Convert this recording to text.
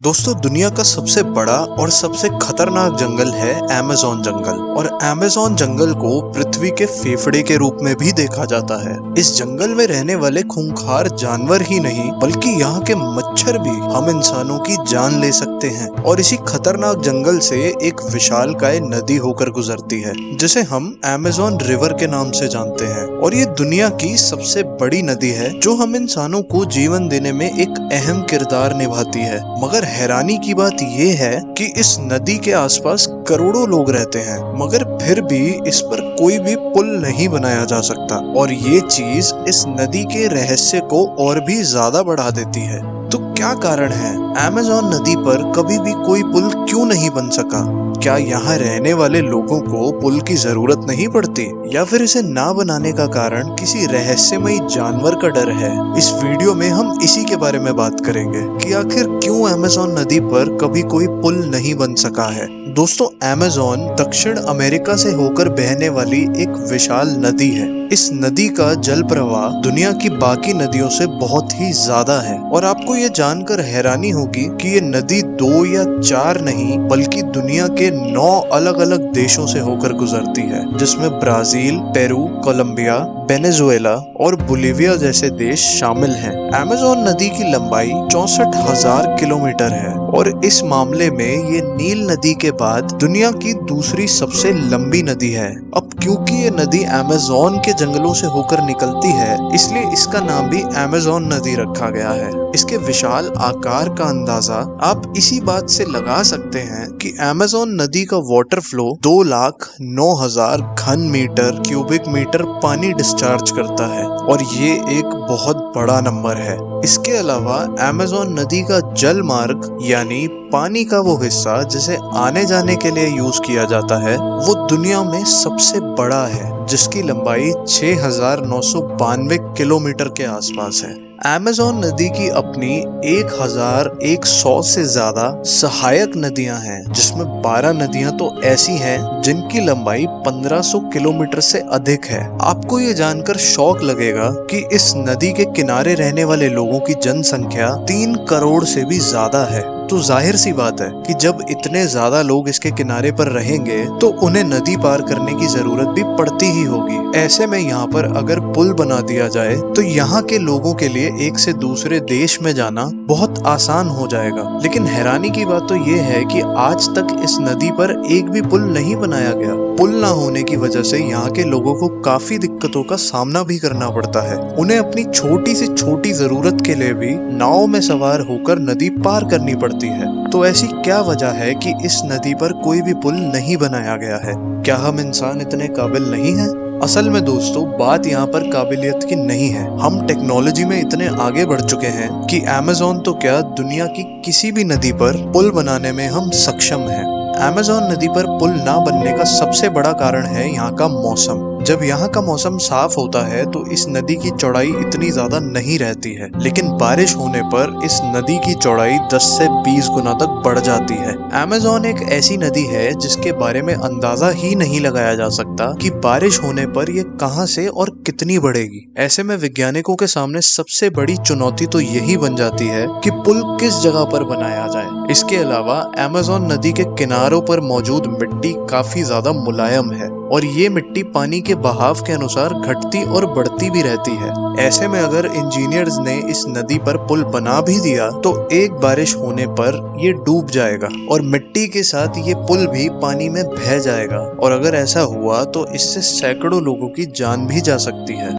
दोस्तों, दुनिया का सबसे बड़ा और सबसे खतरनाक जंगल है अमेज़न जंगल। और अमेज़न जंगल को पृथ्वी के फेफड़े के रूप में भी देखा जाता है। इस जंगल में रहने वाले खूंखार जानवर ही नहीं बल्कि यहाँ के मच्छर भी हम इंसानों की जान ले सकते हैं। और इसी खतरनाक जंगल से एक विशालकाय नदी होकर गुजरती है जिसे हम अमेज़न रिवर के नाम से जानते हैं। और ये दुनिया की सबसे बड़ी नदी है जो हम इंसानों को जीवन देने में एक अहम किरदार निभाती है। मगर हैरानी की बात ये है कि इस नदी के आसपास करोड़ों लोग रहते हैं, मगर फिर भी इस पर कोई भी पुल नहीं बनाया जा सकता। और ये चीज इस नदी के रहस्य को और भी ज्यादा बढ़ा देती है। तो क्या कारण है अमेज़न नदी पर कभी भी कोई पुल क्यों नहीं बन सका? क्या यहाँ रहने वाले लोगों को पुल की जरूरत नहीं पड़ती, या फिर इसे ना बनाने का कारण किसी रहस्यमयी जानवर का डर है? इस वीडियो में हम इसी के बारे में बात करेंगे कि आखिर क्यों अमेज़न नदी पर कभी कोई पुल नहीं बन सका है। दोस्तों, अमेज़न दक्षिण अमेरिका से होकर बहने वाली एक विशाल नदी है। इस नदी का जल प्रवाह दुनिया की बाकी नदियों से बहुत ही ज्यादा है। और आपको ये जानकर हैरानी होगी कि ये नदी 2 या 4 नहीं बल्कि दुनिया के 9 अलग अलग देशों से होकर गुजरती है, जिसमें ब्राजील, पेरू, कोलंबिया, वेनेजुएला और बोलिविया जैसे देश शामिल हैं। अमेज़न नदी की लंबाई 64,000 किलोमीटर है और इस मामले में ये नील नदी के बाद दुनिया की दूसरी सबसे लंबी नदी है। अब क्योंकि ये नदी अमेज़न के जंगलों से होकर निकलती है, इसलिए इसका नाम भी अमेज़न नदी रखा गया है। इसके विशाल आकार का अंदाजा आप इसी बात से लगा सकते हैं कि अमेज़न नदी का वाटर फ्लो 2,09,000 घन मीटर क्यूबिक मीटर पानी डिस्चार्ज करता है, और ये एक बहुत बड़ा नंबर है। इसके अलावा अमेज़न नदी का जल मार्ग यानी पानी का वो हिस्सा जिसे आने जाने के लिए यूज किया जाता है, वो दुनिया में सबसे बड़ा है, जिसकी लंबाई 6,992 किलोमीटर के आसपास है। अमेज़न नदी की अपनी 1,100 से ज्यादा सहायक नदियां हैं, जिसमें 12 नदियां तो ऐसी हैं जिनकी लंबाई 1,500 किलोमीटर से अधिक है। आपको ये जानकर शौक लगेगा कि इस नदी के किनारे रहने वाले लोगों की जनसंख्या 3 करोड़ से भी ज्यादा है। तो जाहिर सी बात है कि जब इतने ज्यादा लोग इसके किनारे पर रहेंगे तो उन्हें नदी पार करने की जरूरत भी पड़ती ही होगी। ऐसे में यहाँ पर अगर पुल बना दिया जाए तो यहाँ के लोगों के लिए एक से दूसरे देश में जाना बहुत आसान हो जाएगा। लेकिन हैरानी की बात तो ये है कि आज तक इस नदी पर एक भी पुल नहीं बनाया गया। पुल ना होने की वजह से यहाँ के लोगों को काफी दिक्कतों का सामना भी करना पड़ता है। उन्हें अपनी छोटी से छोटी जरूरत के लिए भी नाव में सवार होकर नदी पार करनी पड़ती है। तो ऐसी क्या वजह है कि इस नदी पर कोई भी पुल नहीं बनाया गया है? क्या हम इंसान इतने काबिल नहीं हैं? असल में दोस्तों, बात यहाँ पर काबिलियत की नहीं है। हम टेक्नोलॉजी में इतने आगे बढ़ चुके हैं कि अमेज़न तो क्या, दुनिया की किसी भी नदी पर पुल बनाने में हम सक्षम हैं। अमेज़न नदी पर पुल ना बनने का सबसे बड़ा कारण है यहाँ का मौसम। जब यहाँ का मौसम साफ होता है तो इस नदी की चौड़ाई इतनी ज्यादा नहीं रहती है, लेकिन बारिश होने पर इस नदी की चौड़ाई 10 से 20 गुना तक बढ़ जाती है। अमेज़न एक ऐसी नदी है जिसके बारे में अंदाजा ही नहीं लगाया जा सकता कि बारिश होने पर ये कहां से और कितनी बढ़ेगी। ऐसे में वैज्ञानिकों के सामने सबसे बड़ी चुनौती तो यही बन जाती है कि पुल किस जगह पर बनाया जाए। इसके अलावा अमेज़न नदी के किनारों पर मौजूद मिट्टी काफी ज्यादा मुलायम है और ये मिट्टी पानी के बहाव के अनुसार घटती और बढ़ती भी रहती है। ऐसे में अगर इंजीनियर्स ने इस नदी पर पुल बना भी दिया तो एक बारिश होने पर ये डूब जाएगा और मिट्टी के साथ ये पुल भी पानी में बह जाएगा। और अगर ऐसा हुआ तो इससे सैकड़ों लोगों की जान भी जा सकती है।